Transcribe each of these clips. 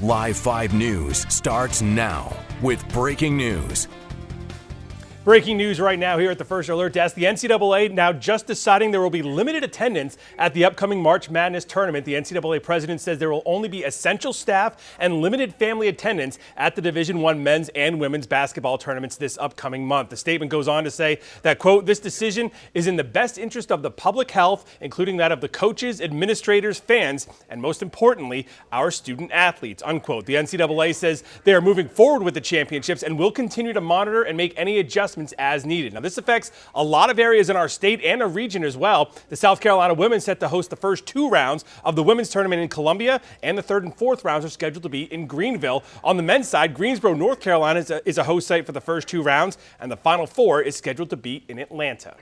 Live 5 News starts now with breaking news. Breaking news right now here at the First Alert Desk. The NCAA now just deciding there will be limited attendance at the upcoming March Madness tournament. The NCAA president says there will only be essential staff and limited family attendance at the Division I men's and women's basketball tournaments this upcoming month. The statement goes on to say that, quote, this decision is in the best interest of the public health, including that of the coaches, administrators, fans, and most importantly, our student athletes, unquote. The NCAA says they are moving forward with the championships and will continue to monitor and make any adjustments as needed. Now, this affects a lot of areas in our state and our region as well. The South Carolina women set to host the first two rounds of the women's tournament in Columbia, and the third and fourth rounds are scheduled to be in Greenville. On the men's side, Greensboro, North Carolina is a host site for the first two rounds, and the final four is scheduled to be in Atlanta.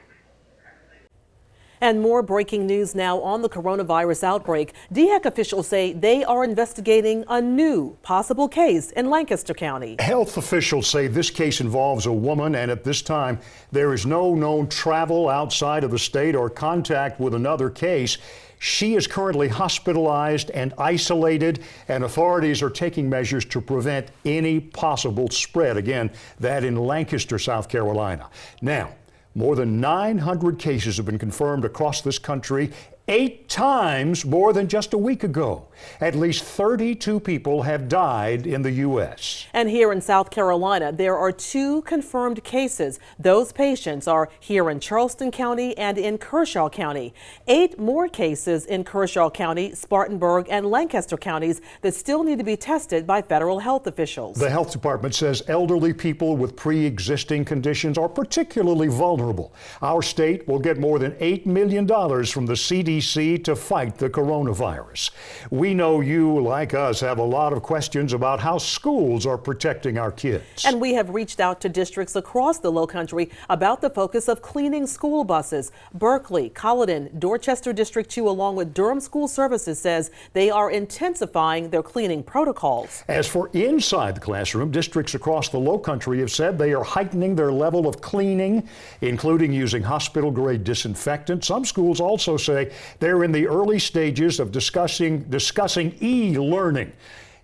And more breaking news now on the coronavirus outbreak. DHEC officials say they are investigating a new possible case in Lancaster County. Health officials say this case involves a woman, and at this time, there is no known travel outside of the state or contact with another case. She is currently hospitalized and isolated, and authorities are taking measures to prevent any possible spread. Again, that in Lancaster, South Carolina. Now, more than 900 cases have been confirmed across this country, 8 times more than just a week ago. At least 32 people have died in the U.S. And here in South Carolina, there are 2 confirmed cases. Those patients are here in Charleston County and in Kershaw County. 8 more cases in Kershaw County, Spartanburg, and Lancaster counties that still need to be tested by federal health officials. The health department says elderly people with pre-existing conditions are particularly vulnerable. Our state will get more than $8 million from the CDC to fight the coronavirus. We know you, like us, have a lot of questions about how schools are protecting our kids. And we have reached out to districts across the Lowcountry about the focus of cleaning school buses. Berkeley, Colleton, Dorchester District 2, along with Durham School Services, says they are intensifying their cleaning protocols. As for inside the classroom, districts across the Lowcountry have said they are heightening their level of cleaning, including using hospital-grade disinfectant. Some schools also say they're in the early stages of discussing e-learning.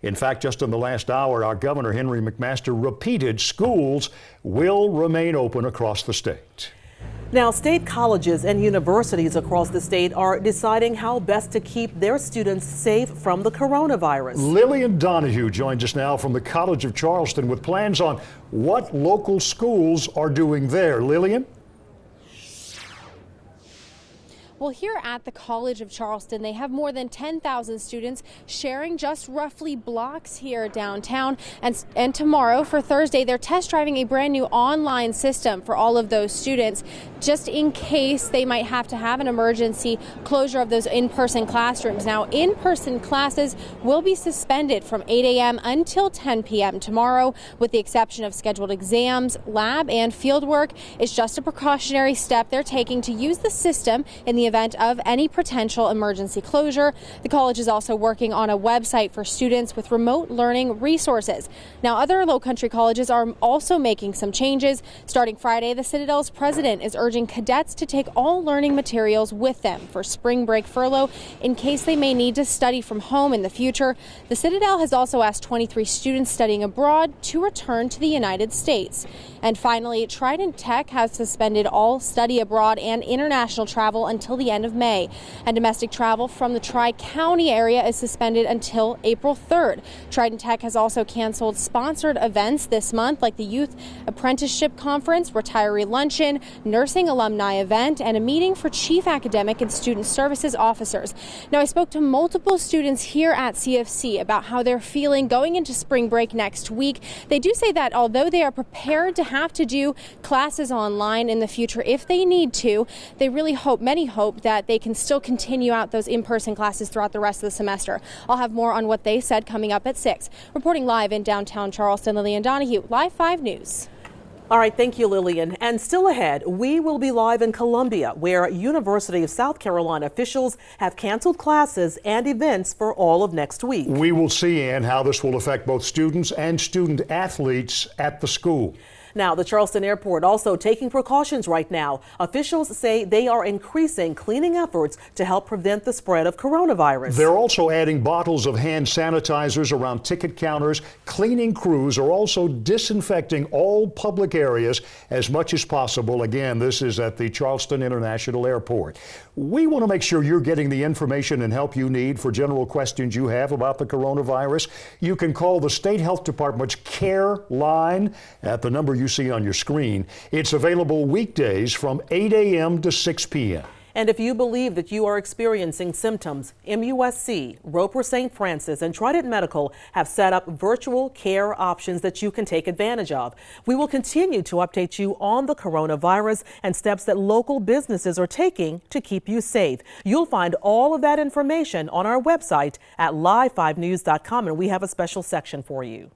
In fact, just in the last hour, our Governor Henry McMaster repeated schools will remain open across the state. Now, state colleges and universities across the state are deciding how best to keep their students safe from the coronavirus. Lillian Donahue joins us now from the College of Charleston with plans on what local schools are doing there. Lillian? Well, here at the College of Charleston, they have more than 10,000 students sharing just roughly blocks here downtown. And tomorrow, for Thursday, they're test driving a brand new online system for all of those students, just in case they might have to have an emergency closure of those in-person classrooms. Now, in-person classes will be suspended from 8 a.m. until 10 p.m. tomorrow, with the exception of scheduled exams, lab, and field work. It's just a precautionary step they're taking to use the system in the event of any potential emergency closure. The college is also working on a website for students with remote learning resources. Now, other Lowcountry colleges are also making some changes. Starting Friday, the Citadel's president is urging cadets to take all learning materials with them for spring break furlough in case they may need to study from home in the future. The Citadel has also asked 23 students studying abroad to return to the United States. And finally, Trident Tech has suspended all study abroad and international travel until the end of May. And domestic travel from the Tri-County area is suspended until April 3rd. Trident Tech has also canceled sponsored events this month, like the Youth Apprenticeship Conference, Retiree Luncheon, Nursing Alumni Event, and a meeting for Chief Academic and Student Services Officers. Now, I spoke to multiple students here at CFC about how they're feeling going into spring break next week. They do say that although they are prepared to have to do classes online in the future if they need to, they really hope, many hope, that they can still continue out those in-person classes throughout the rest of the semester. I'll have more on what they said coming up at 6. Reporting live in downtown Charleston, Lillian Donahue, Live 5 News. All right, thank you, Lillian. And still ahead, we will be live in Columbia, where University of South Carolina officials have canceled classes and events for all of next week. We will see, Ann, how this will affect both students and student athletes at the school. Now, the Charleston Airport also taking precautions right now. Officials say they are increasing cleaning efforts to help prevent the spread of coronavirus. They're also adding bottles of hand sanitizers around ticket counters. Cleaning crews are also disinfecting all public areas as much as possible. Again, this is at the Charleston International Airport. We want to make sure you're getting the information and help you need for general questions you have about the coronavirus. You can call the State Health Department's CARE line at the number you see on your screen. It's available weekdays from 8 a.m. to 6 p.m. And if you believe that you are experiencing symptoms, MUSC, Roper St. Francis, and Trident Medical have set up virtual care options that you can take advantage of. We will continue to update you on the coronavirus and steps that local businesses are taking to keep you safe. You'll find all of that information on our website at live5news.com, and we have a special section for you.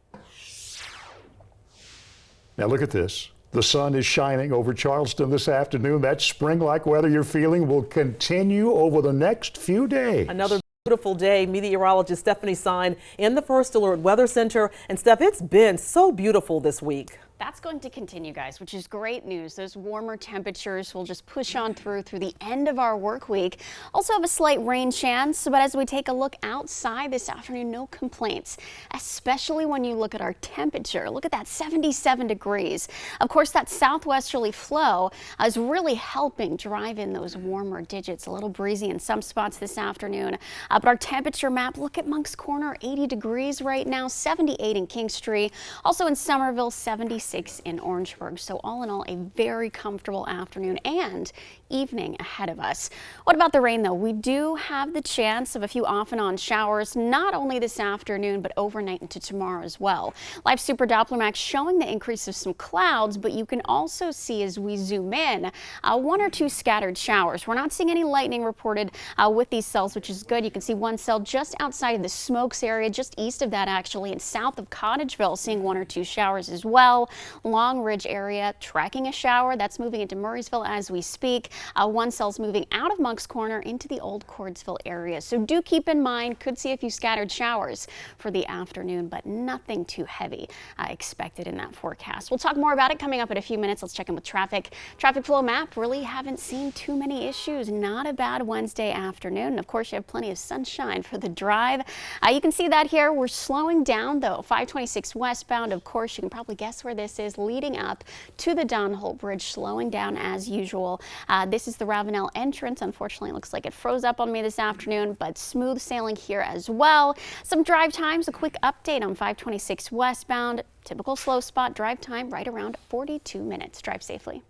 Now look at this. The sun is shining over Charleston this afternoon. That spring-like weather you're feeling will continue over the next few days. Another beautiful day. Meteorologist Stephanie Sign in the First Alert Weather Center. And Steph, it's been so beautiful this week. That's going to continue, guys, which is great news. Those warmer temperatures will just push on through the end of our work week. Also have a slight rain chance, but as we take a look outside this afternoon, no complaints, especially when you look at our temperature. Look at that, 77 degrees. Of course, that southwesterly flow is really helping drive in those warmer digits. A little breezy in some spots this afternoon, but our temperature map, look at Moncks Corner, 80 degrees right now, 78 in Kingstree, also in Somerville, 76 in Orangeburg. So all in all, a very comfortable afternoon and evening ahead of us. What about the rain, though? We do have the chance of a few off and on showers, not only this afternoon, but overnight into tomorrow as well. Live Super Doppler Max showing the increase of some clouds, but you can also see as we zoom in, one or two scattered showers. We're not seeing any lightning reported with these cells, which is good. You can see one cell just outside of the Smokes area, just east of that actually, and south of Cottageville, seeing one or two showers as well. Long Ridge area tracking a shower that's moving into Murraysville as we speak. One cell's moving out of Moncks Corner into the old Cordsville area. So do keep in mind, could see a few scattered showers for the afternoon, but nothing too heavy expected in that forecast. We'll talk more about it coming up in a few minutes. Let's check in with traffic. Traffic flow map, really haven't seen too many issues. Not a bad Wednesday afternoon. And of course, you have plenty of sunshine for the drive. You can see that here. We're slowing down though. 526 westbound, of course, you can probably guess where this is, leading up to the Don Holt Bridge, slowing down as usual. This is the Ravenel entrance. Unfortunately, it looks like it froze up on me this afternoon, but smooth sailing here as well. Some drive times, a quick update on 526 westbound. Typical slow spot drive time right around 42 minutes. Drive safely.